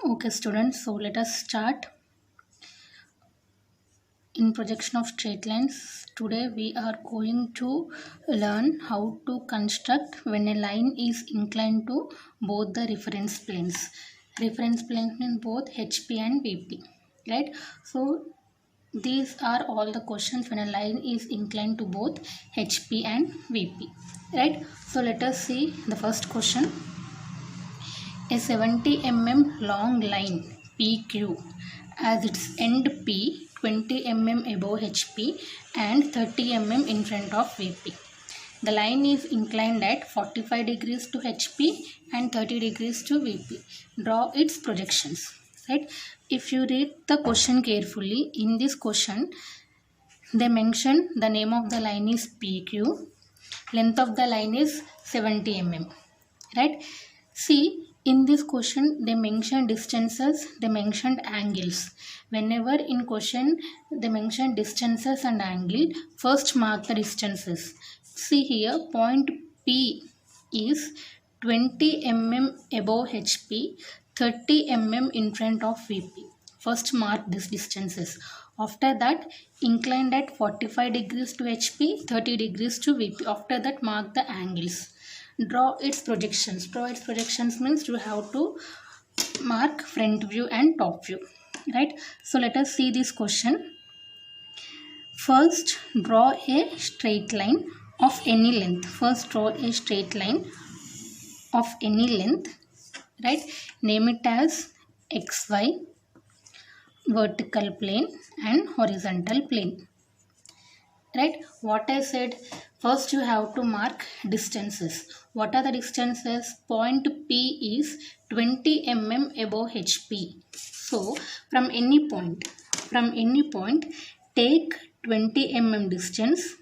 Okay, students, so let us start. In projection of straight lines, today we are going to learn how to construct when a line is inclined to both the reference planes. Reference planes mean both HP and VP, right? So these are all the questions when a line is inclined to both HP and VP, right? So let us see the first question. A 70 long line PQ as its end P 20 above HP and 30 in front of VP. The line is inclined at 45 degrees to HP and 30 degrees to VP. Draw its projections. Right? If you read the question carefully, in this question, they mention the name of the line is PQ. Length of the line is 70 right? See, in this question they mention distances, they mentioned angles. Whenever in question they mention distances and angle, first mark the distances. See here, point P is 20 above HP, 30 in front of VP. First mark these distances. After that, inclined at 45 degrees to HP, 30 degrees to VP. After that, mark the angles. Draw its projections. Draw its projections means you have to mark front view and top view, right? So let us see this question. First, draw a straight line of any length. First, draw a straight line of any length, right? Name it as XY, vertical plane and horizontal plane. Right? What I said, first you have to mark distances. What are the distances? Point P is 20 above HP. So from any point, take 20 distance.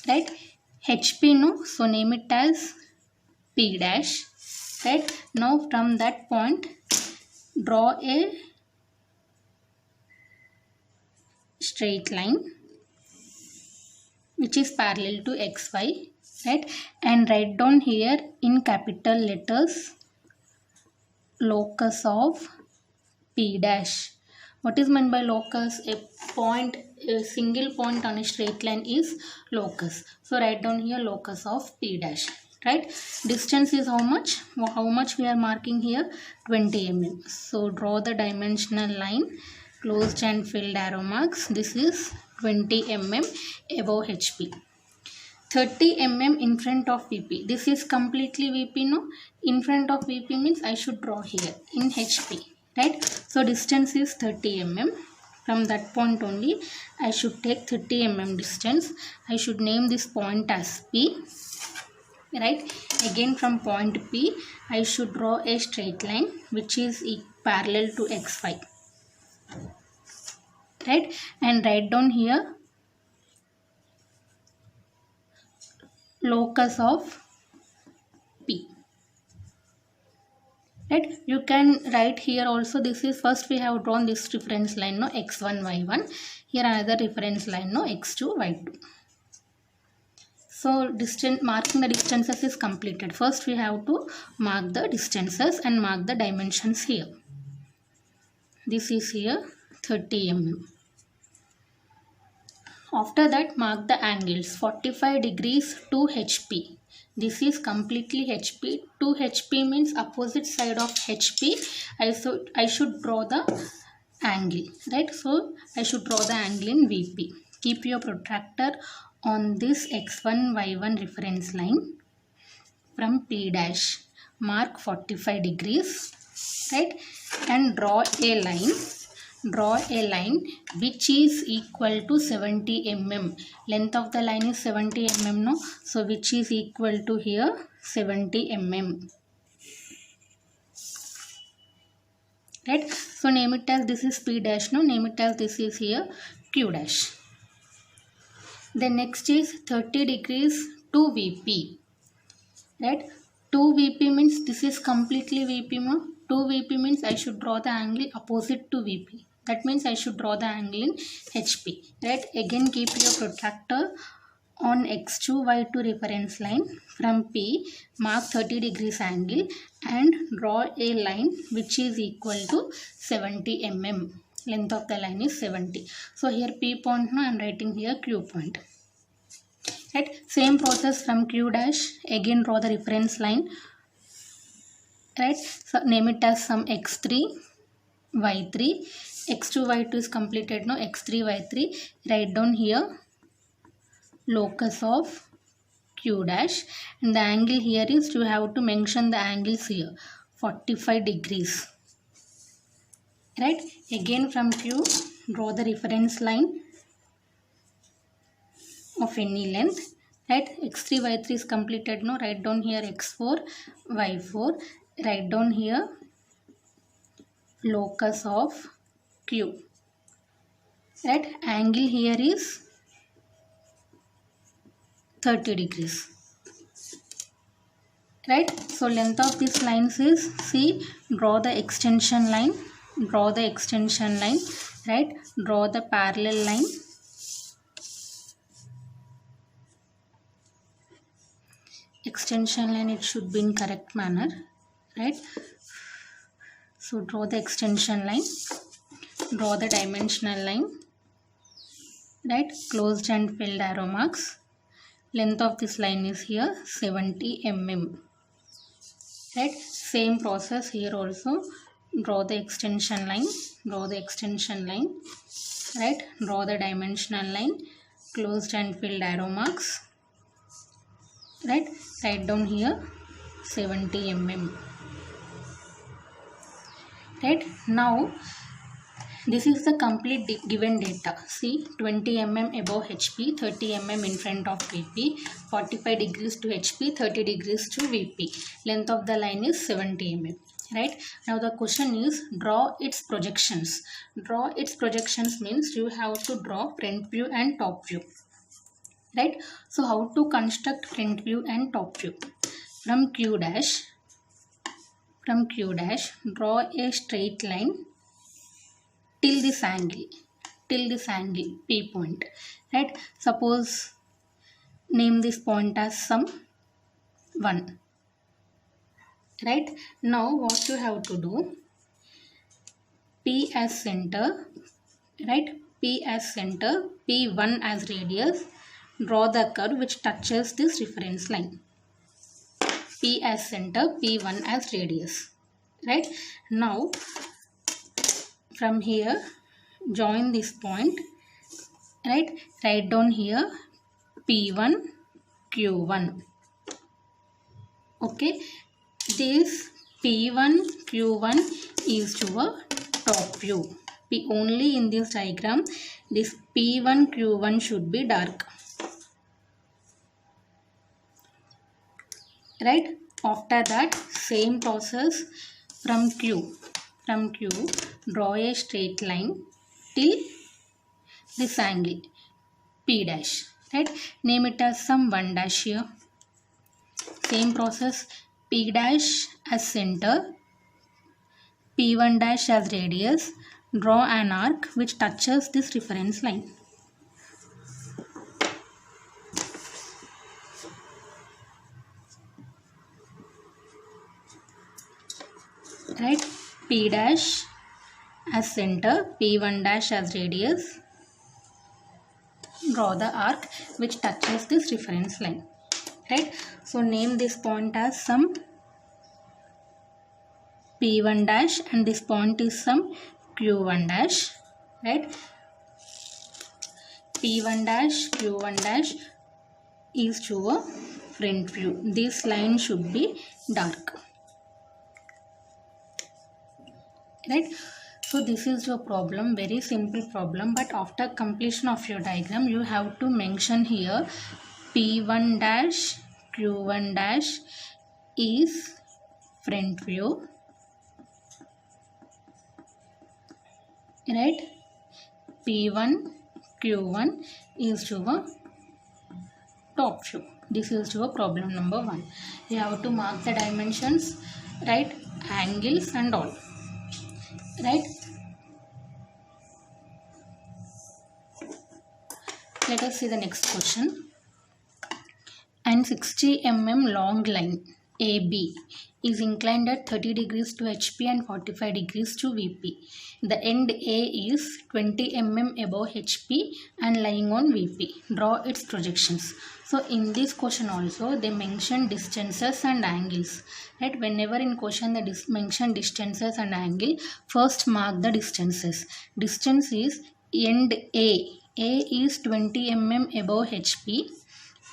Right? HP no, so name it as P dash. Right? Now from that point, draw a straight line which is parallel to XY, right? And write down here in capital letters locus of P dash. What is meant by locus? A single point on a straight line is locus. So write down here locus of P dash, right? Distance is how much? How much we are marking here? 20 So draw the dimensional line, closed and filled arrow marks. This is 20 above HP. 30 in front of VP. This is completely VP, no? In front of VP means I should draw here in HP, right? So distance is 30 From that point only, I should take 30 distance. I should name this point as P, right? Again from point P, I should draw a straight line which is parallel to XY. Right? And write down here locus of P. Right? You can write here also, this is first we have drawn this reference line, no, x1 y1. Here another reference line, no, x2 y2. So marking the distances is completed. First we have to mark the distances and mark the dimensions here. This is here 30 After that, mark the angles. 45 degrees to HP. This is completely HP. 2 HP means opposite side of HP. I should draw the angle, right? So I should draw the angle in VP. Keep your protractor on this x1 y1 reference line from P dash. Mark 45 degrees, right? And draw a line. Draw a line which is equal to 70 Length of the line is 70 no? So which is equal to here 70 Right? So name it as this is P dash, no? Name it as this is here Q dash. Then next is 30 degrees to VP. Right? 2 VP means this is completely VP. 2 VP means I should draw the angle opposite to VP. That means I should draw the angle in HP. Right? Again keep your protractor On x2 y2 reference line from P, mark 30 degrees angle and draw a line which is equal to 70 mm. Length of the line is 70. So here P point, now I am writing here Q point. Right, same process from Q dash, again draw the reference line. Right, so name it as some x3 y3. x2 y2 is completed now. X3 y3, write down here locus of Q dash, and the angle here is, you have to mention the angles here, 45 degrees. Right, again from Q, draw the reference line of any length. Right, x3 y3 is completed now. Write down here x4 y4, write down here locus of Q. Right, angle here is 30 degrees. Right, so length of these lines is, see, draw the extension line, draw the extension line. Right, draw the parallel line. Extension line, it should be in correct manner. Right, so draw the extension line, draw the dimensional line. Right, closed and filled arrow marks. Length of this line is here 70 mm. Right, same process here also. Draw the extension line, draw the extension line. Right, draw the dimensional line, closed and filled arrow marks. Right, write down here 70 mm. Right, now this is the complete given data. See, 20 mm above HP, 30 mm in front of VP, 45 degrees to HP, 30 degrees to VP. Length of the line is 70 mm. Right, now the question is, draw its projections. Draw its projections means you have to draw front view and top view. Right, so how to construct front view and top view? From Q dash, draw a straight line till this angle, P point. Right, suppose name this point as some 1. Right, now what you have to do, P as center, right, P as center, P1 as radius, draw the curve which touches this reference line. P as center, P1 as radius. Right, now from here join this point. Right, write down here P1 Q1. Okay, this P1 Q1 is your top view. Only in this diagram this P1 Q1 should be dark. Right, after that same process from Q, draw a straight line till this angle P dash. Right, name it as some 1 dash here. Same process, P dash as center, P1 dash as radius, draw an arc which touches this reference line. Right, P dash as center, P1 dash as radius, draw the arc which touches this reference line. Right, so name this point as some P1 dash and this point is some Q1 dash. Right, P1 dash, Q1 dash is your front view. This line should be dark. Right, so this is your problem, very simple problem, but after completion of your diagram you have to mention here P1 dash Q1 dash is front view. Right, P1 Q1 is your top view. This is your problem number 1. You have to mark the dimensions, right, angles and all. Right, let us see the next question. and 60 mm long line AB is inclined at 30 degrees to HP and 45 degrees to VP. The end A is 20 mm above HP and lying on VP. Draw its projections. So in this question also they mention distances and angles. Right? Whenever in question they mention distances and angle, first mark the distances. Distance is end A. A is 20 mm above HP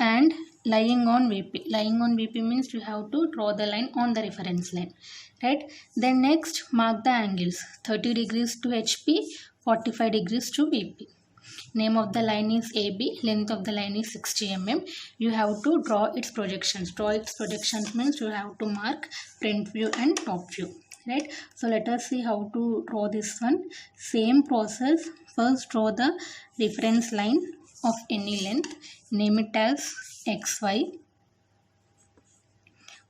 and lying on VP. Lying on VP means you have to draw the line on the reference line, right? Then next mark the angles, 30 degrees to HP, 45 degrees to VP. Name of the line is AB, length of the line is 60 mm. You have to draw its projections. Draw its projections means you have to mark front view and top view, right? So let us see how to draw this one. Same process. First draw the reference line of any length. Name it as XY,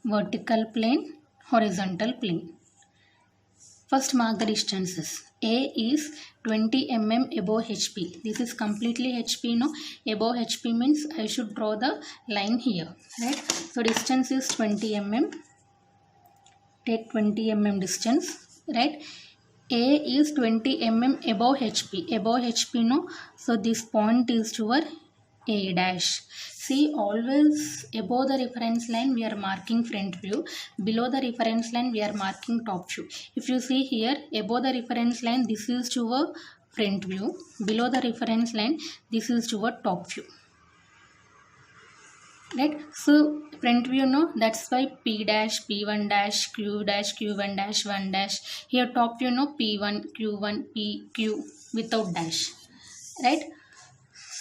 vertical plane, horizontal plane. First mark the distances. A is 20 mm above HP. This is completely HP, no? Above HP means I should draw the line here, right? So distance is 20 mm. Take 20 mm distance, right? A is 20 mm above HP. Above HP, no? So this point is your A dash. See, always above the reference line we are marking front view, below the reference line we are marking top view. If you see here, above the reference line this is your front view, below the reference line this is your top view, right? So front view, no, that's why P dash, P1 dash, Q1 dash, 1 dash. Here top view, no, P1, Q1, PQ without dash, right?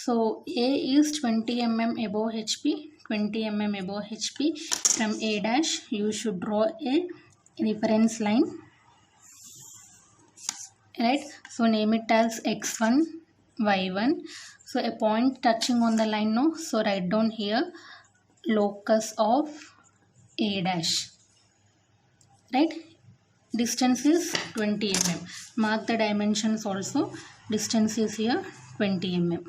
So A is 20 mm above HP, 20 mm above HP. From A dash you should draw a reference line, right? So name it as X1, Y1. So a point touching on the line, no? So write down here locus of A dash, right? Distance is 20 mm. Mark the dimensions also. Distance is here 20 mm.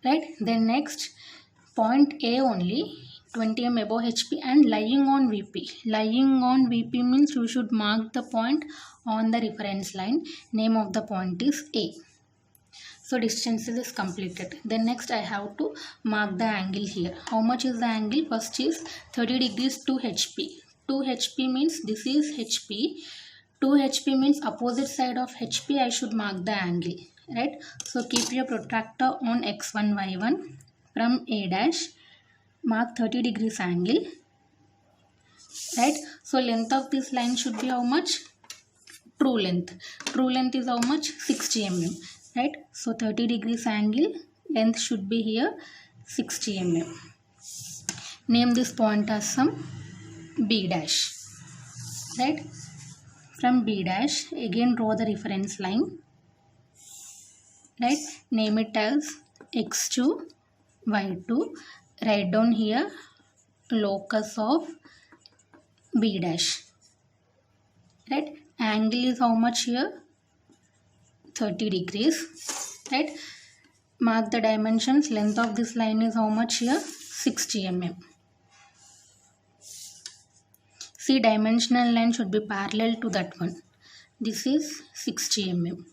Right? Then next point A only 20 mm above HP and lying on VP. Lying on VP means you should mark the point on the reference line. Name of the point is A. So distance is completed. Then next I have to mark the angle here. How much is the angle? First is 30 degrees to HP. 2 HP means this is HP. 2 HP means opposite side of HP I should mark the angle, right? So keep your protractor on X1, Y1. From A dash mark 30 degrees angle, right? So length of this line should be how much? True length. True length is how much? 60 mm, right? So 30 degrees angle, length should be here 60 mm. Name this point as some B dash, right? From B dash again draw the reference line, right? Name it as X2, Y2. Write down here locus of B dash, right? Angle is how much here? 30 degrees, right? Mark the dimensions. Length of this line is how much here? 60 mm. See, dimensional line should be parallel to that one. This is 60 mm.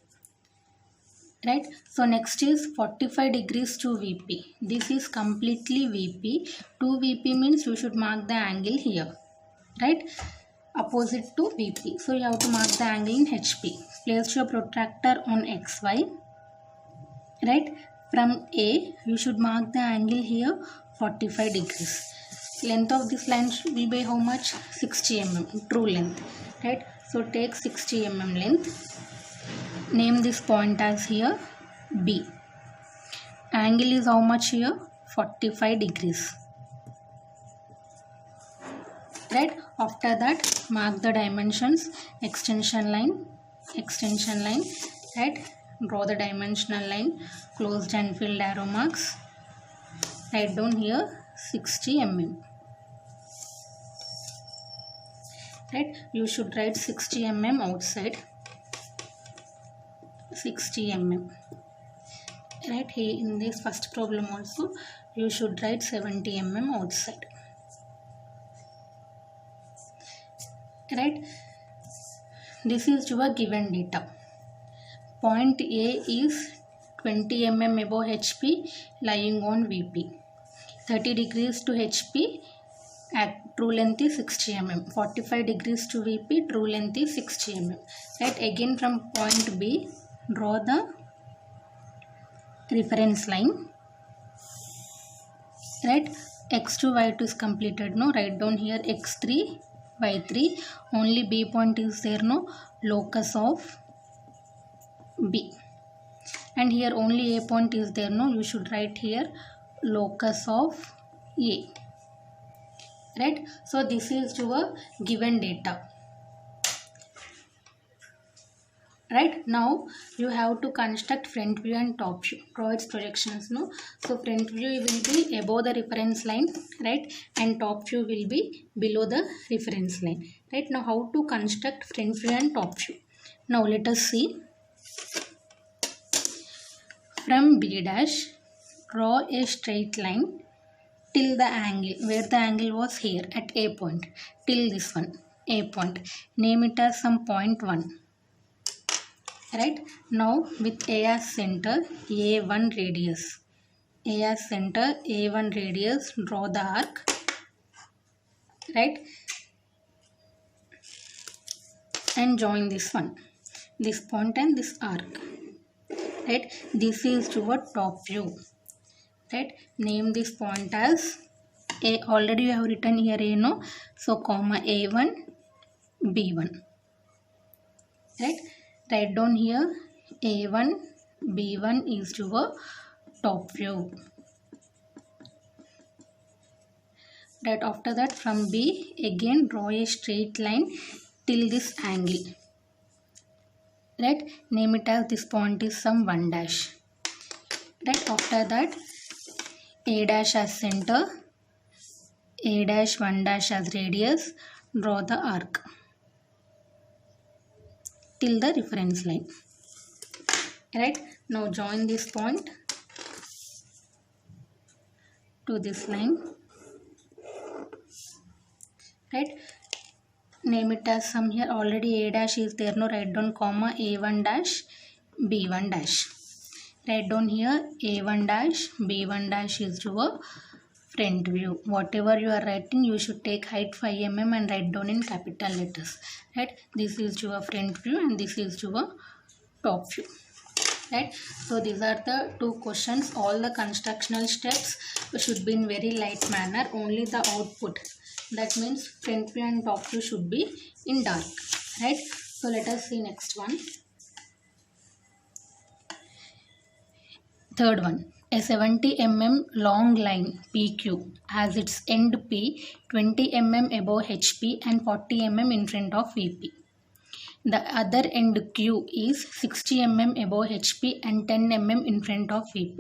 Right? So next is 45 degrees to VP. This is completely VP. To VP means you should mark the angle here. Right? Opposite to VP. So you have to mark the angle in HP. Place your protractor on XY. Right? From A, you should mark the angle here 45 degrees. Length of this line should be by how much? 60 mm. True length. Right? So take 60 mm length. Name this point as here B. Angle is how much here? 45 degrees. Right? After that, mark the dimensions. Extension line, right? Draw the dimensional line, closed and filled arrow marks. Write down here 60 mm. Right? You should write 60 mm outside. 60 mm. right? Here in this first problem also you should write 70 mm outside, right? This is your given data. Point A is 20 mm above HP lying on VP. 30 degrees to HP, true length is 60 mm. 45 degrees to VP, true length is 60 mm. Right? Again from point B, draw the reference line. Right? X2, Y2 is completed. No, write down here X3, Y3. Only B point is there. No, locus of B. And here only A point is there. No, you should write here locus of A. Right? So this is your given data. Right? Now you have to construct front view and top view. Draw its projections. No, so front view will be above the reference line, right? And top view will be below the reference line. Right? Now how to construct front view and top view? Now let us see. From B dash, draw a straight line till the angle, where the angle was here at A point, till this one, A point. Name it as some point 1. Right? Now with A as center, A1 radius. A as center, A1 radius, draw the arc. Right? And join this one. This point and this arc. Right? This is your top view. Right? Name this point as A. Already you have written here A, no? So comma A1, B1. Right? Write down here A1, B1 is your top view. Right, after that from B again draw a straight line till this angle. Right, name it as this point is some 1 dash. Right, after that A dash as center, A dash 1 dash as radius, draw the arc till the reference line. Right, now join this point to this line. Right, name it as some here already A dash is there, no, write down comma A1 dash, B1 dash. Write down here A1 dash, B1 dash is your front view. Whatever you are writing, you should take height 5 mm and write down in capital letters. Right, this is your front view and this is your top view. Right, so these are the 2 questions. All the constructional steps should be in very light manner. Only the output, that means front view and top view, should be in dark. Right, so let us see next one. Third one, a 70 mm long line PQ has its end P 20 mm above HP and 40 mm in front of VP. The other end Q is 60 mm above HP and 10 mm in front of VP.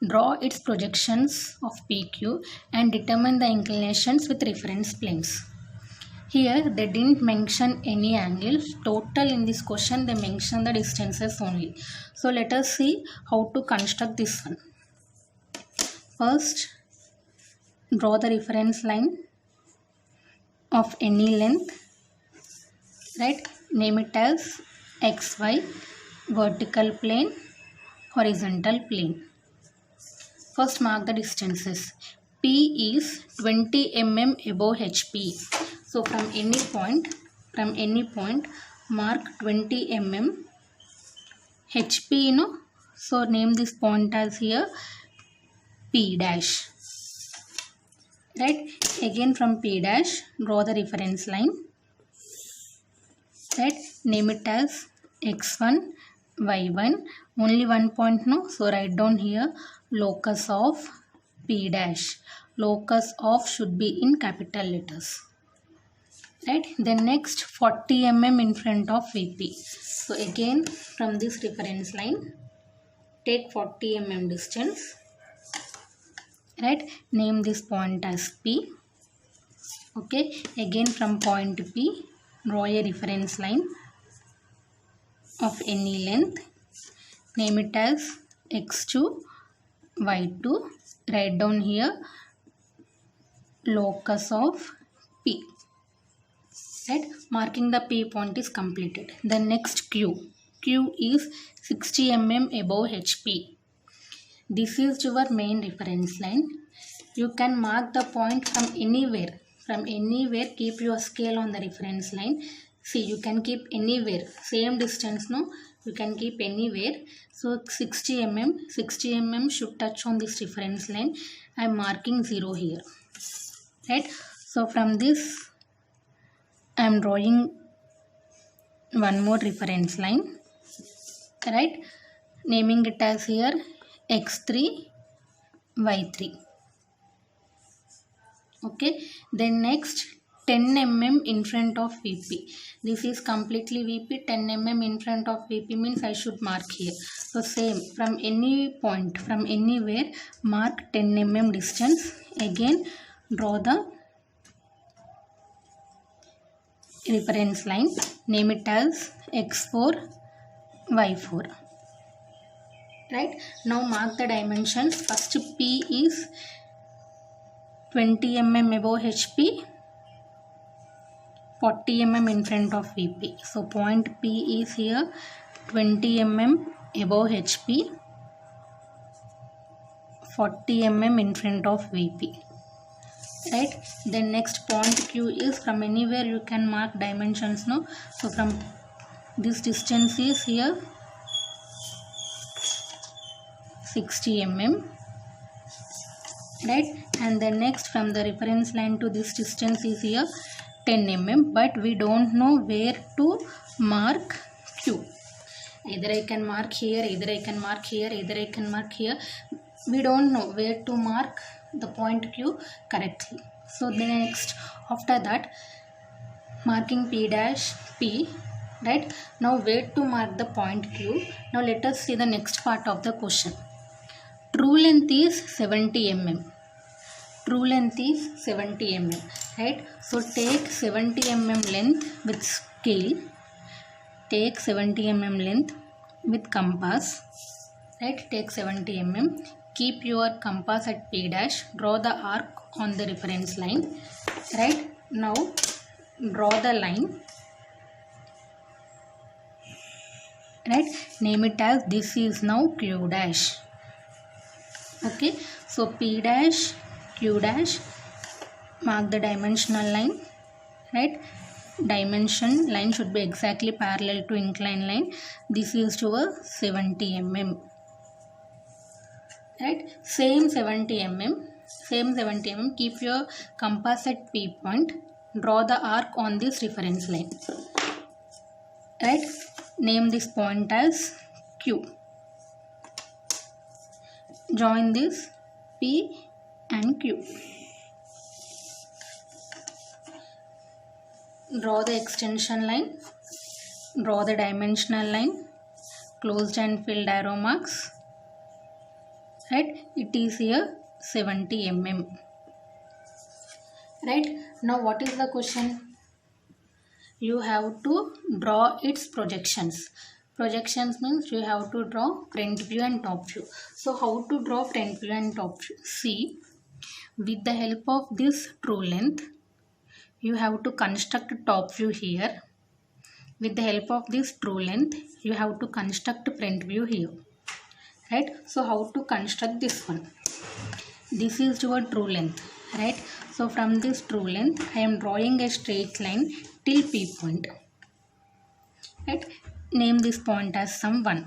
Draw its projections of PQ and determine the inclinations with reference planes. Here they didn't mention any angles. Total in this question they mention the distances only. So let us see how to construct this one. First, draw the reference line of any length. Right, name it as XY, vertical plane, horizontal plane. First mark the distances. P is 20 mm above HP. So from any point mark 20 mm HP, you know. So name this point as here P dash. Right, again from P dash draw the reference line. Right, name it as X1, Y1. Only 1 point, no, so write down here locus of P dash. Locus of should be in capital letters. Right, then next 40 mm in front of VP. So again from this reference line take 40 mm distance. Right, name this point as P. Okay, again from point P draw a reference line of any length. Name it as X2, y2. Write down here locus of P. Right, marking the P point is completed. The next Q. Q is 60 mm above HP. This is your main reference line. You can mark the point from anywhere. From anywhere, keep your scale on the reference line. See, you can keep anywhere. Same distance, no? You can keep anywhere. So 60 mm should touch on this reference line. I am marking 0 here. Right? So from this, I am drawing one more reference line. Right? Naming it as here x3, y3. Okay, then next 10 mm in front of VP. This is completely VP. 10 mm in front of VP means I should mark here. So same, from any point, from anywhere, mark 10 mm distance. Again, draw the reference line. Name it as x4, y4. Right, now mark the dimensions. First, P is 20 mm above HP, 40 mm in front of VP. So point P is here 20 mm above HP, 40 mm in front of VP. Right, then next point Q is from anywhere you can mark dimensions, no? So from this distance is here 60 mm. Right, and then next from the reference line to this distance is here 10 mm, but we don't know where to mark Q. Either I can mark here, either I can mark here, either I can mark here. We don't know where to mark the point Q correctly. So the next, after that, marking P dash P. Right, now where to mark the point Q. Now let us see the next part of the question. True length is 70 mm. True length is 70 mm. Right, so take 70 mm length with scale. Take 70 mm length with compass. Right, take 70 mm. Keep your compass at P dash. Draw the arc on the reference line. Right, now draw the line. Right, name it as this is now Q dash. Okay, so P dash, Q dash, mark the dimensional line. Right, dimension line should be exactly parallel to inclined line. This is to a 70 mm. Right, same 70 mm, keep your compass at P point. Draw the arc on this reference line. Right, name this point as Q. Join this P and Q. Draw the extension line. Draw the dimensional line. Closed and filled arrow marks. Right, it is here 70 mm. Right, now what is the question? You have to draw its projections. Projections means you have to draw front view and top view. So how to draw front view and top view? See, with the help of this true length, you have to construct top view here. With the help of this true length, you have to construct front view here. Right, so how to construct this one? This is your true length. Right, so from this true length, I am drawing a straight line till P point. Right, name this point as sum 1.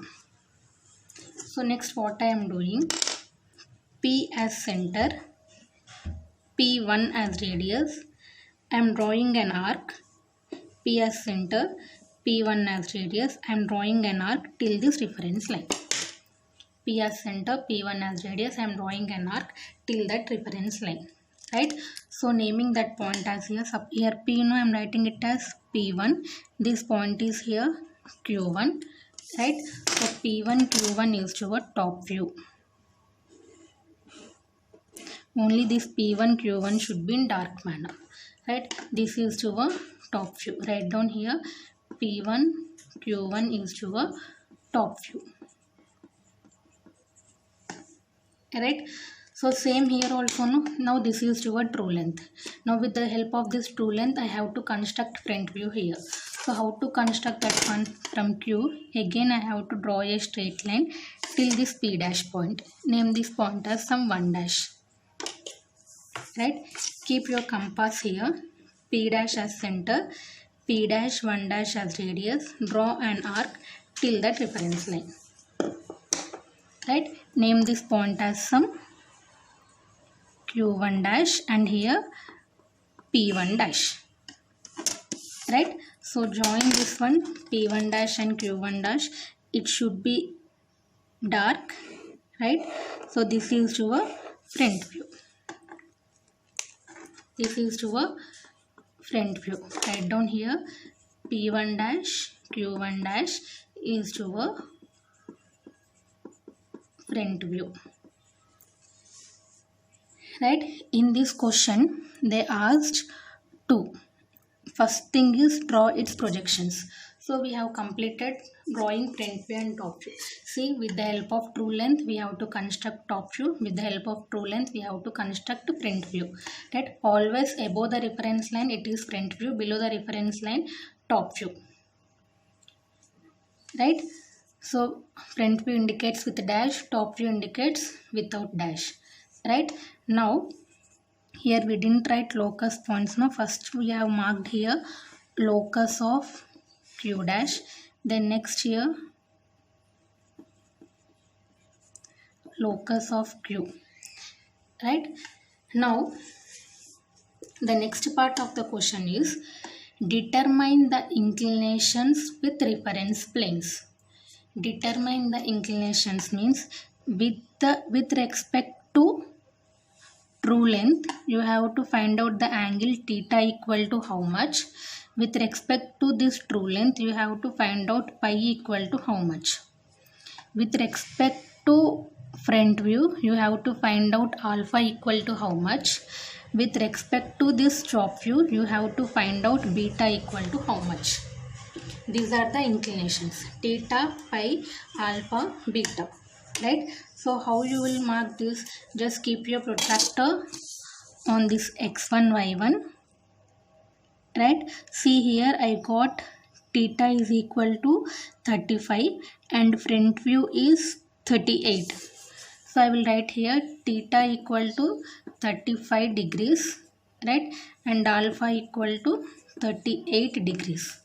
So next what I am doing, P as center, P1 as radius. I am drawing an arc. P as center, P1 as radius. I am drawing an arc till this reference line. P as center, P1 as radius. I am drawing an arc till that reference line. Right, so naming that point as here, here P, I am writing it as P1. This point is here Q1. Right, so P1 Q1 is your top view. Only this P1 Q1 should be in dark manner. Right, this is your top view. Write down here P1 Q1 is your top view. right? So same here also, no? Now this is your true length. Now with the help of this true length I have to construct front view here. So how to construct that one? From Q again I have to draw a straight line till this P dash point. Name this point as some 1 dash, right? Keep your compass here, P dash as center, P dash 1 dash as radius. Draw an arc till that reference line, right? Name this point as some Q1 dash and here P1 dash, right? So join this one P1 dash and Q1 dash. It should be dark, right? So this is your front view. This is your front view. Write down here P1 dash Q1 dash is your front view, right? In this question they asked two. First thing is draw its projections. So we have completed drawing front view and top view. See, with the help of true length we have to construct top view. With the help of true length we have to construct front view, right? Always above the reference line it is front view, below the reference line top view, right? So front view indicates with dash, top view indicates without dash, right? Now here we didn't write locus points. Now first we have marked here locus of Q dash, then next here locus of Q, right? Now the next part of the question is determine the inclinations with reference planes. Determine the inclinations means with respect to true length you have to find out the angle theta equal to how much. With respect to this true length you have to find out pi equal to how much. With respect to front view you have to find out alpha equal to how much. With respect to this top view you have to find out beta equal to how much. These are the inclinations theta, pi, alpha, beta, right? So how you will mark this? Just keep your protractor on this x1, y1, right? See here I got theta is equal to 35 and front view is 38. So I will write here theta equal to 35 degrees, right? And alpha equal to 38 degrees.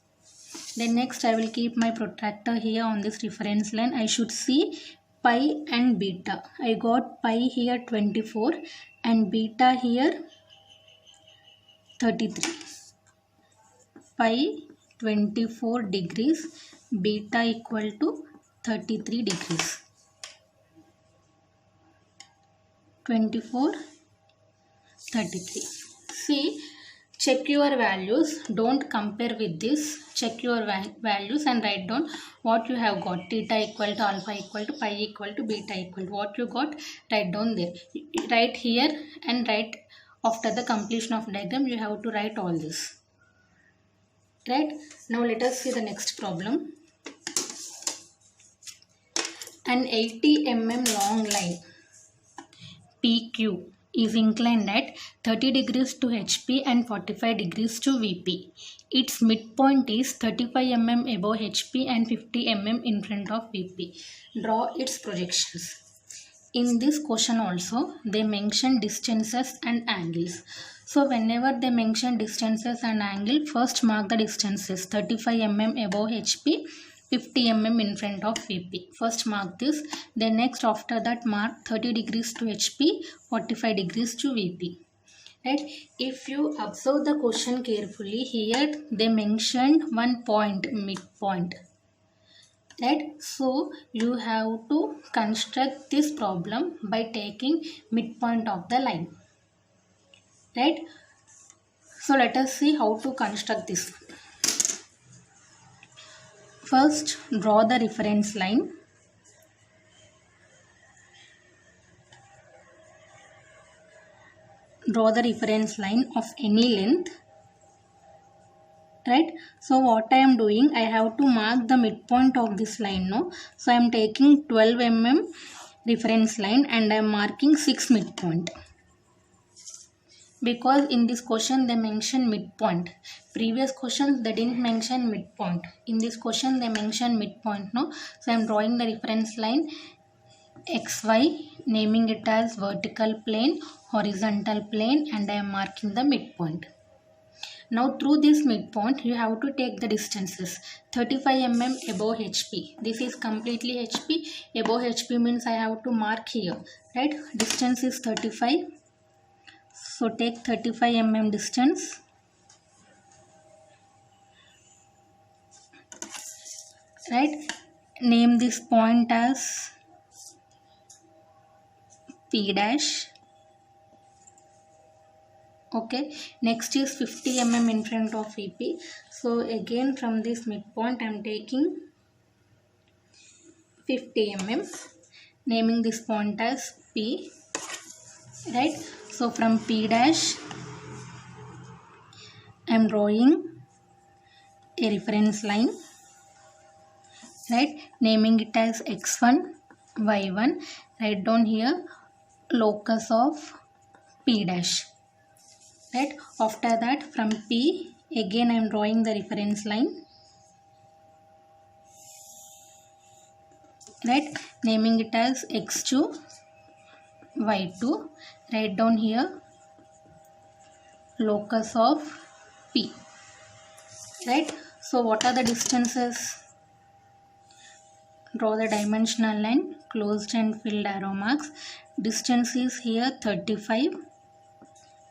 Then next I will keep my protractor here on this reference line. I should see pi and beta. I got pi here 24 and beta here 33. Pi 24 degrees, beta equal to 33 degrees. 24, 33. See, check your values. Don't compare with this. Check your values and write down what you have got. Theta equal to alpha equal to pi equal to beta equal to what you got. Write down there. Write here and write after the completion of diagram. You have to write all this. Right? Now let us see the next problem. An 80 mm long line PQ is inclined at 30 degrees to HP and 45 degrees to VP. Its midpoint is 35 mm above HP and 50 mm in front of VP. Draw its projections. In this question also they mention distances and angles. So whenever they mention distances and angle, first mark the distances 35 mm above HP, 50 mm in front of VP. First mark this, then next after that mark 30 degrees to HP, 45 degrees to VP. Right? If you observe the question carefully, here they mentioned one point, midpoint. Right? So you have to construct this problem by taking midpoint of the line. Right? So let us see how to construct this. First, draw the reference line. Draw the reference line of any length. Right? So what I am doing, I have to mark the midpoint of this line. No? So I am taking 12 mm reference line and I am marking 6 midpoint. Because in this question they mention midpoint. Previous questions they didn't mention midpoint. In this question they mention midpoint. No, so I am drawing the reference line XY, naming it as vertical plane, horizontal plane, and I am marking the midpoint. Now through this midpoint you have to take the distances. 35 mm above HP. This is completely HP. Above HP means I have to mark here, right? Distance is 35. So take 35 mm distance. Right? Name this point as P dash. Okay, next is 50 mm in front of VP. So again from this midpoint I am taking 50 mm, naming this point as P, right? So from P dash I am drawing a reference line, right? Naming it as X1, Y1. Write down here locus of P dash. Right, after that from P again I am drawing the reference line, right, naming it as X2, Y2. Write down here locus of P, right? So what are the distances? Draw the dimensional line, closed and filled arrow marks. Distance is here 35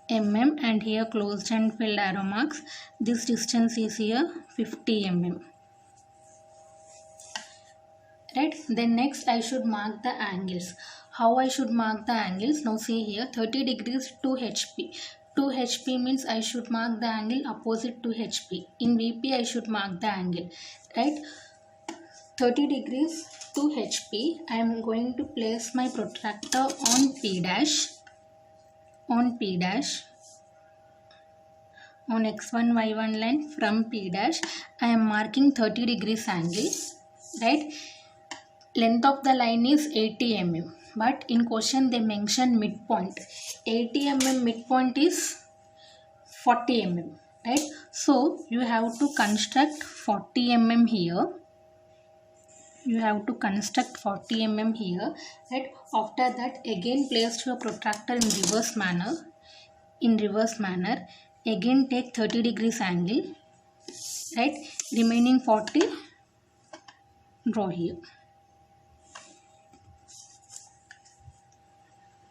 mm and here closed and filled arrow marks. This distance is here 50 mm. Right, then next I should mark the angles. How I should mark the angles? Now see here 30 degrees to HP. To HP means I should mark the angle opposite to HP. In VP I should mark the angle, right? 30 degrees to HP. I am going to place my protractor on P dash. On P dash, on X1 Y1 line from P dash I am marking 30 degrees angle, right? Length of the line is 80 mm, but in question they mention midpoint. 80 mm midpoint is 40 mm, right? So you have to construct 40 mm here. You have to construct 40 mm here, right? After that again place your protractor in reverse manner. Again take 30 degrees angle, right? Remaining 40 draw here,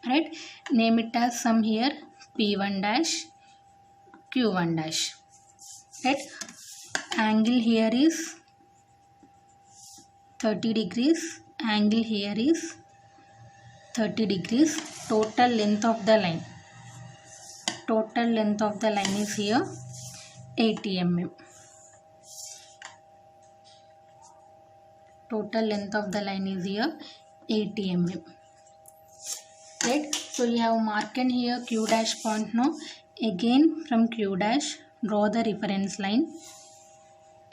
right? Name it as some here P1 dash, Q1 dash, right? Angle here is 30 degrees, angle here is 30 degrees. Total length of the line is here 80 mm. Total length of the line is here 80 mm. Right? So you have marked here Q dash point now. Again from Q dash draw the reference line.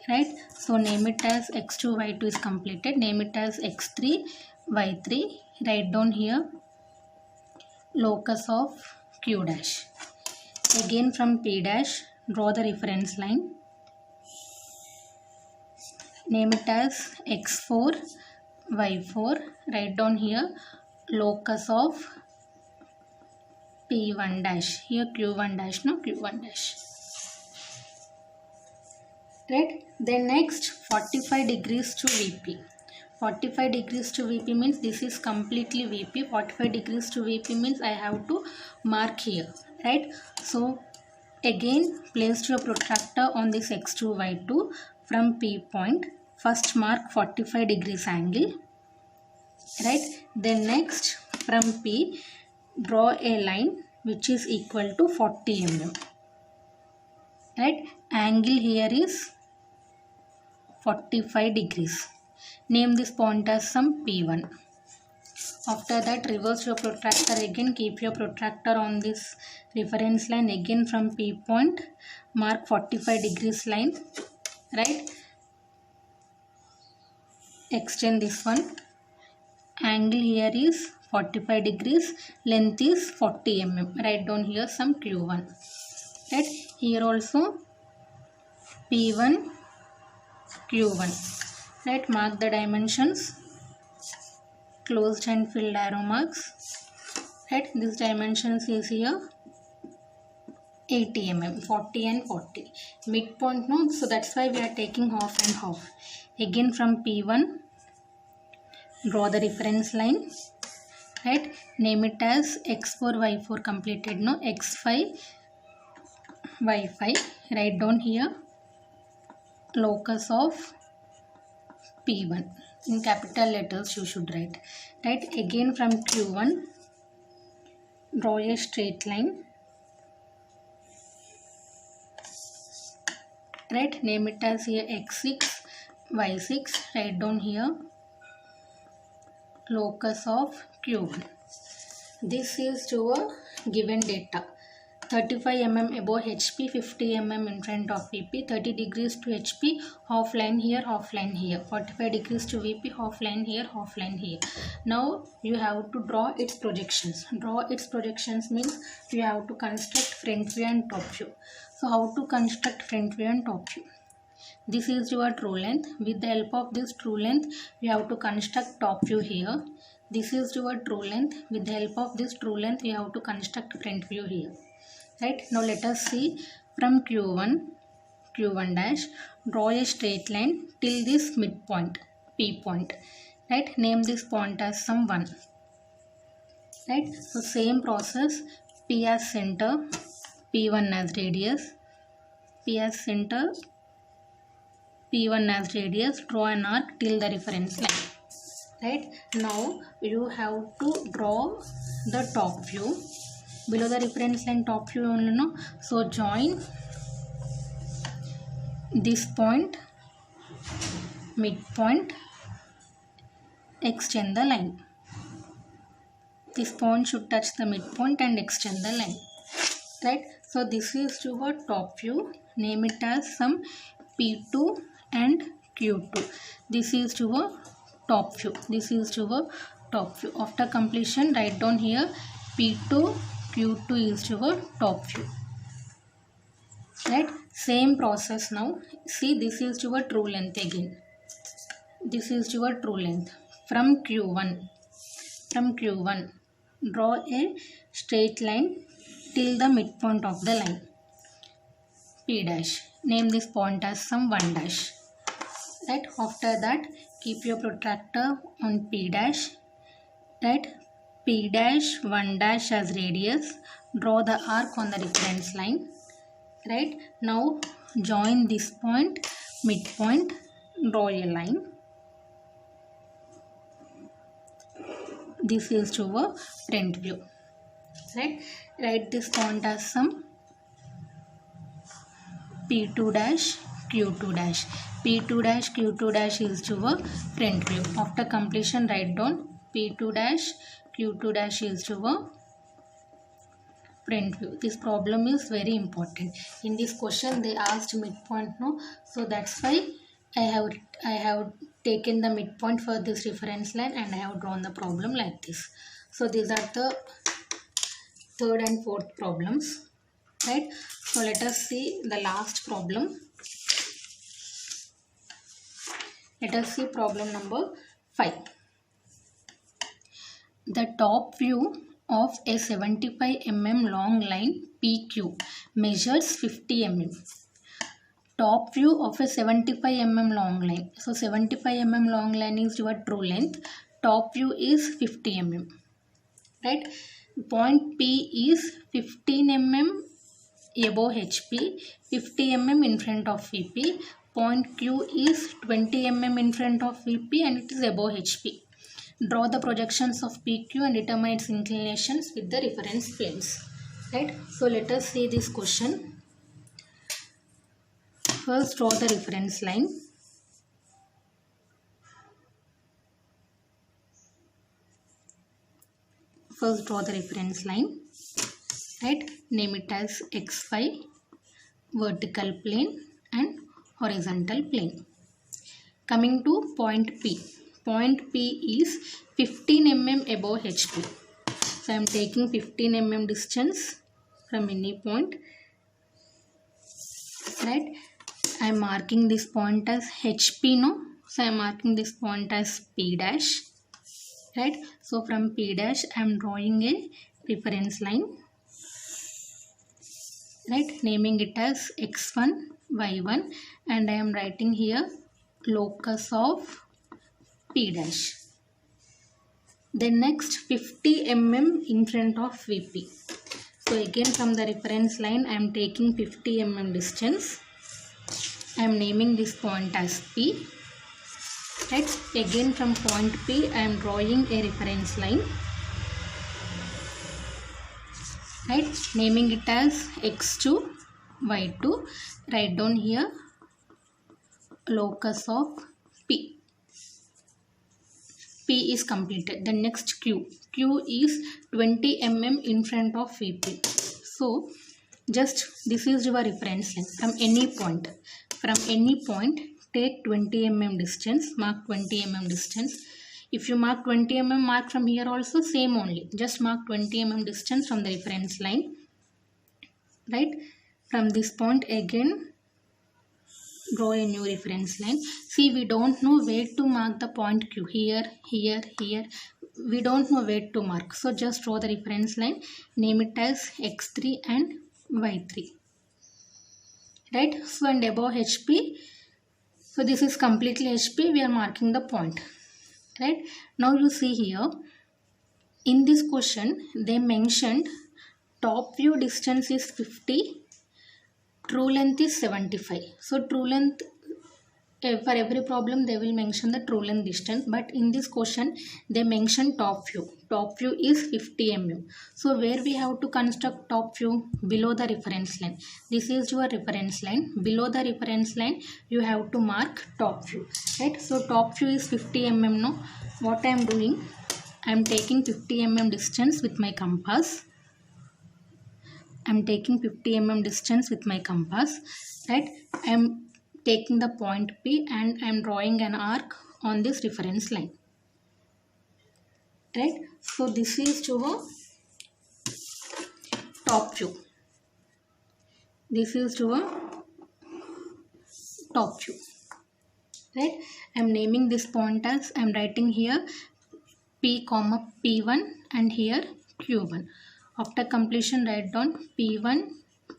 Right? So name it as X2, Y2 is completed. Name it as X3, Y3. Write down here locus of Q dash. Again from P dash draw the reference line. Name it as X4, Y4. Write down here locus of P1 dash. Here Q1 dash, no Q1 dash. Right? Then next 45 degrees to VP. 45 degrees to VP means this is completely VP. 45 degrees to VP means I have to mark here, right? So again place your protractor on this X2, Y2 from P point. First mark 45 degrees angle, right? Then next from P draw a line which is equal to 40 mm, right? Angle here is 45 degrees. Name this point as some P1. After that reverse your protractor again, keep your protractor on this reference line. Again from P point mark 45 degrees line, right? Extend this one. Angle here is 45 degrees, length is 40 mm. Write down here some Q1. Right, here also P1, Q1. Right, mark the dimensions, closed and filled arrow marks. Right, this dimensions is here 80 mm, 40 and 40. Midpoint, no, so that's why we are taking half and half. Again from P1, draw the reference line. Right, name it as x4, y4 completed, no, x5, y5. Write down here locus of P1. In capital letters you should write. Right, again from Q1, draw a straight line. Right, name it as here x6, y6. Write down here locus of Q1. This is your given data. 35 mm above HP, 50 mm in front of VP, 30 degrees to HP, half line here, 45 degrees to VP, half line here, half line here. Now you have to draw its projections. Draw its projections means you have to construct front view and top view. So how to construct front view and top view? This is your true length. With the help of this true length, you have to construct top view here. This is your true length. With the help of this true length, you have to construct front view here. Right, now let us see from Q1 dash, draw a straight line till this midpoint, P point. Right, name this point as some 1. Right, so same process, P as center, P1 as radius, P as center, P1 as radius, draw an arc till the reference line. Right, now you have to draw the top view. Below the reference line, top view only, no? So join this point, midpoint, extend the line. This point should touch the midpoint and extend the line. Right, so this is your top view. Name it as some P2 and Q2. This is your top view. This is your top view. After completion, write down here P2, Q2 is your top view. Right, same process now. See, this is your true length again. This is your true length. From Q1, draw a straight line till the midpoint of the line, P dash. Name this point as some 1 dash. Right, after that, keep your protractor on P dash. Right, P dash, 1 dash as radius. Draw the arc on the reference line. Right, now join this point, midpoint, draw a line. This is your front view. Right, write this point as some P2 dash, Q2 dash. P2 dash, Q2 dash is your front view. After completion, write down P2 dash, Q2 dash is your front view. This problem is very important. In this question, they asked midpoint, no? So that's why I have taken the midpoint for this reference line and I have drawn the problem like this. So these are the third and fourth problems. Right, so let us see the last problem. Let us see problem number 5. The top view of a 75 mm long line PQ measures 50 mm. Top view of a 75 mm long line. So 75 mm long line is your true length. Top view is 50 mm. Right, point P is 15 mm above HP, 50 mm in front of VP. Point Q is 20 mm in front of VP and it is above HP. Draw the projections of PQ and determine its inclinations with the reference planes. Right, so let us see this question. First, draw the reference line. First, draw the reference line. Right, name it as XY, vertical plane and horizontal plane. Coming to point P. point P is 15 mm above HP. So I am taking 15 mm distance from any point, right? I am marking this point as HP, no? So I am marking this point as P dash, right? So from P dash I am drawing a reference line, right? Naming it as X1, Y1, and I am writing here locus of P dash. Then next 50 mm in front of VP. So again from the reference line I am taking 50 mm distance. I am naming this point as P. Right? Again from point P I am drawing a reference line. Right? Naming it as X2, Y2. Write down here locus of P. P is completed. The next Q. Q is 20 mm in front of VP. So just this is your reference line from any point. From any point take 20 mm distance. Mark 20 mm distance. If you mark 20 mm, mark from here also same only. Just mark 20 mm distance from the reference line. Right? From this point again draw a new reference line. See, we don't know where to mark the point Q. Here, here, here. We don't know where to mark. So just draw the reference line. Name it as X3 and Y3. Right? So and above HP. So this is completely HP. We are marking the point. Right? Now you see here. In this question, they mentioned top view distance is 50. True length is 75. So true length, for every problem they will mention the true length distance, but in this question they mention top view. Top view is 50 mm. So where we have to construct top view? Below the reference line. This is your reference line. Below the reference line you have to mark top view. Right? So top view is 50 mm. Now what I am doing? I am taking 50 mm distance with my compass. I am taking 50 mm distance with my compass, right? I am taking the point P and I am drawing an arc on this reference line, right? So this is your top view. This is your top view, right? I am naming this point as, I am writing here P comma P1 and here Q1. After completion, write down P1,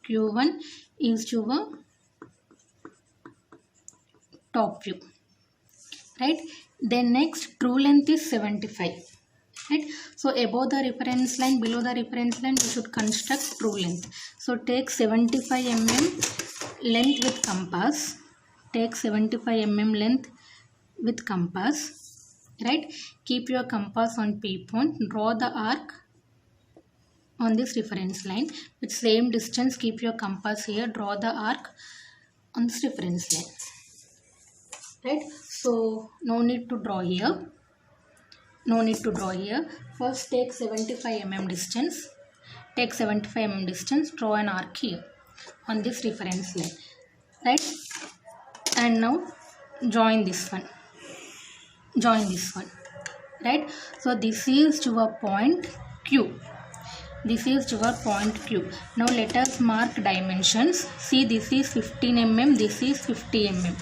Q1 is your top view. Right? Then next, true length is 75. Right? So above the reference line, below the reference line, you should construct true length. So take 75 mm length with compass. Take 75 mm length with compass. Right? Keep your compass on P point. Draw the arc on this reference line with same distance. Keep your compass here, draw the arc on this reference line, right? So no need to draw here, first take 75 mm distance, draw an arc here on this reference line, right? And now join this one, right? So this is your point Q. This is your point Q. Now let us mark dimensions. See, this is 15 mm, this is 50 mm,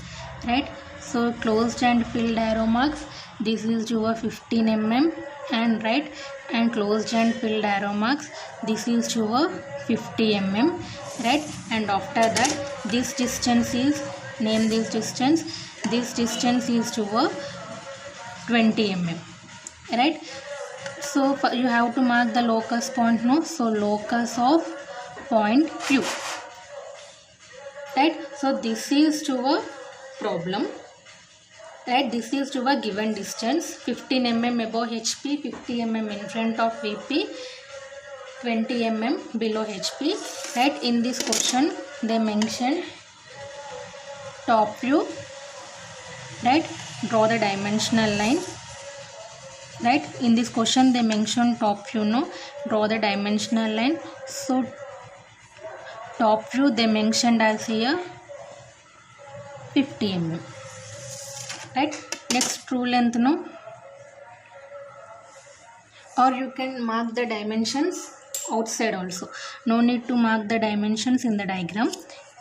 right? So closed and filled arrow marks. This is your 15 mm and right, and closed and filled arrow marks. This is your 50 mm, right? And after that, this distance is, name this distance. This distance is your 20 mm, right? So you have to mark the locus point, no? So locus of point Q, right? So this is your problem, right? This is your given distance, 15 mm above HP, 50 mm in front of VP, 20 mm below HP, right? In this question they mentioned top view, right? Draw the dimensional line. Right, in this question they mentioned top view, no? Draw the dimensional line. So top view they mentioned as here 50 mm, right? Next, true length, no, or you can mark the dimensions outside also. No need to mark the dimensions in the diagram,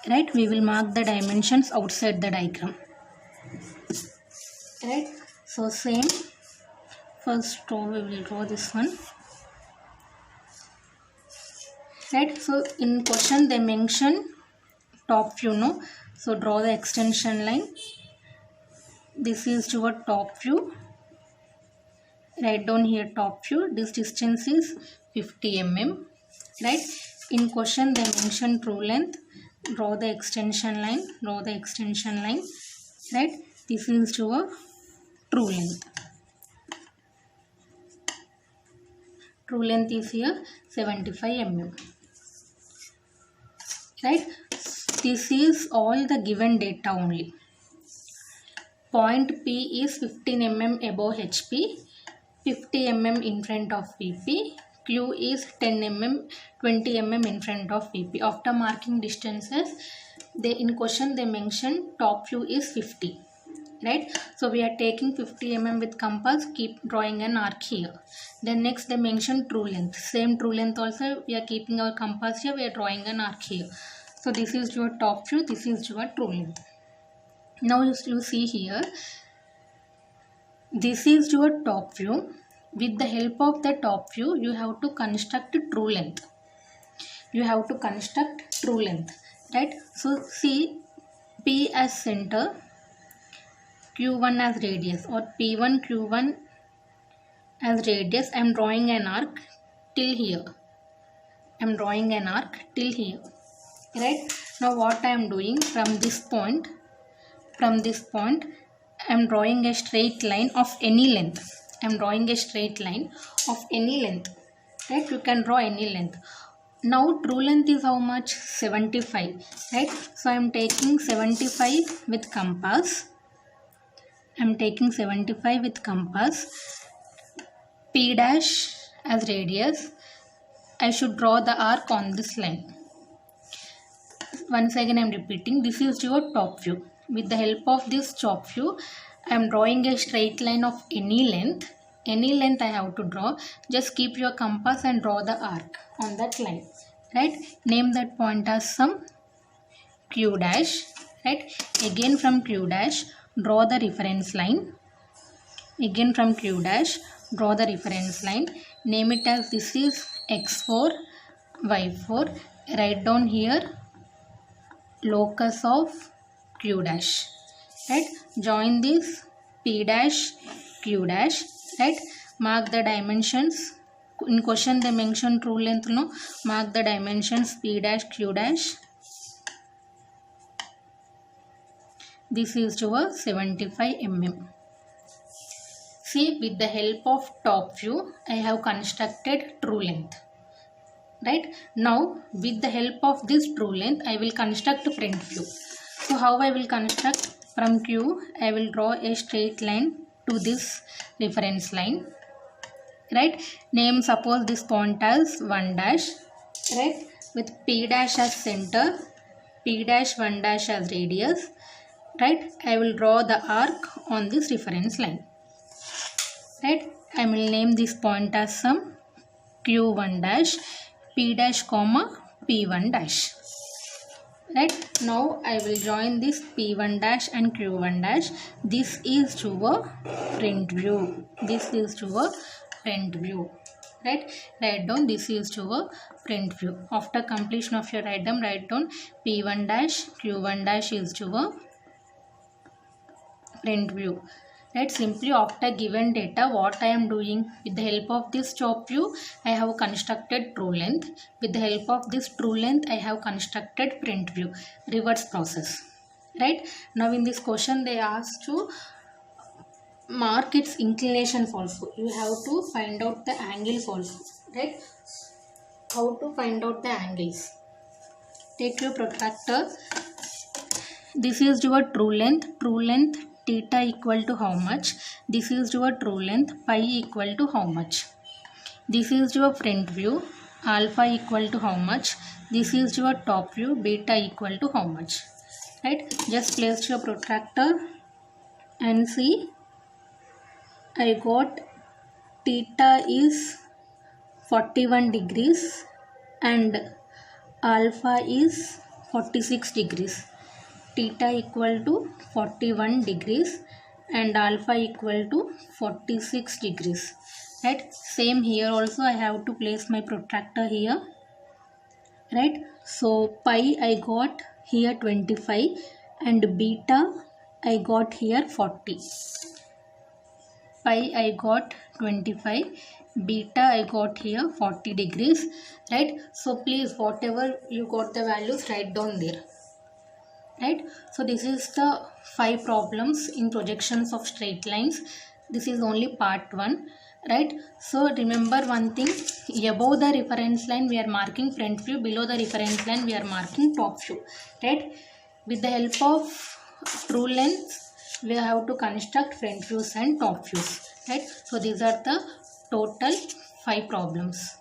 right? We will mark the dimensions outside the diagram, right? So same, first row we will draw this one, right? So in question they mention top view, no, so draw the extension line. This is your top view. Write down here top view. This distance is 50 mm, right? In question they mention true length. Draw the extension line. Draw the extension line, right? This is your true length. True length is here 75 mm, right? This is all the given data only. Point P is 15 mm above HP, 50 mm in front of VP, Q is 10 mm, 20 mm in front of VP. After marking distances, in question they mention top view is 50, right? So we are taking 50 mm with compass, keep drawing an arc here. Then next they mention true length. Same true length also, we are keeping our compass here, we are drawing an arc here. So this is your top view, this is your true length. Now you see here, this is your top view. With the help of the top view, you have to construct true length. You have to construct true length, right? So see, P as center, Q1 as radius, or P1 Q1 as radius. I am drawing an arc till here. I am drawing an arc till here, right? Now what I am doing from this point, I am drawing a straight line of any length. I am drawing a straight line of any length, right? You can draw any length. Now true length is how much? 75, right? So I am taking 75 with compass. I am taking 75 with compass. P dash as radius. I should draw the arc on this line. Once again I am repeating, this is your top view. With the help of this top view, I am drawing a straight line of any length. Any length I have to draw. Just keep your compass and draw the arc on that line, right? Name that point as some Q dash, right? Again from Q dash, draw the reference line. Again from Q dash, draw the reference line. Name it as this is X4, Y4. Write down here locus of Q dash, right? Join this P dash, Q dash, right? Mark the dimensions. In question they mention true length, no? Mark the dimensions P dash, Q dash. This is your 75 mm. See, with the help of top view, I have constructed true length, right? Now, with the help of this true length, I will construct front view. So, how I will construct? From Q, I will draw a straight line to this reference line, right? Name, suppose this point as 1 dash, right? With P dash as center, P dash 1 dash as radius, right? I will draw the arc on this reference line, right? I will name this point as some Q1 dash, P dash comma P1 dash, right? Now I will join this P1 dash and Q1 dash. This is your front view. This is your front view, right? Write down this is your front view. After completion of your write down P1 dash, Q1 dash is your front view, right? Simply after given data, what I am doing, with the help of this top view, I have constructed true length. With the help of this true length, I have constructed front view. Reverse process, right? Now in this question, they ask to mark its inclinations also. You have to find out the angles also, right? How to find out the angles? Take your protractor. This is your true length. True length theta equal to how much? This is your true length, pi equal to how much? This is your front view, alpha equal to how much? This is your top view, beta equal to how much? Right? Just place your protractor and see I got theta is 41 degrees and alpha is 46 degrees. Theta equal to 41 degrees and alpha equal to 46 degrees. Right? Same here also I have to place my protractor here. Right? So pi I got here 25 and beta I got here 40. Pi I got 25, beta I got here 40 degrees. Right? So please whatever you got the values, write down there. Right? So this is the 5 problems in projections of straight lines. This is only part 1. Right? So remember one thing, above the reference line we are marking front view, below the reference line we are marking top view. Right? With the help of true lengths we have to construct front views and top views. Right? So these are the total 5 problems.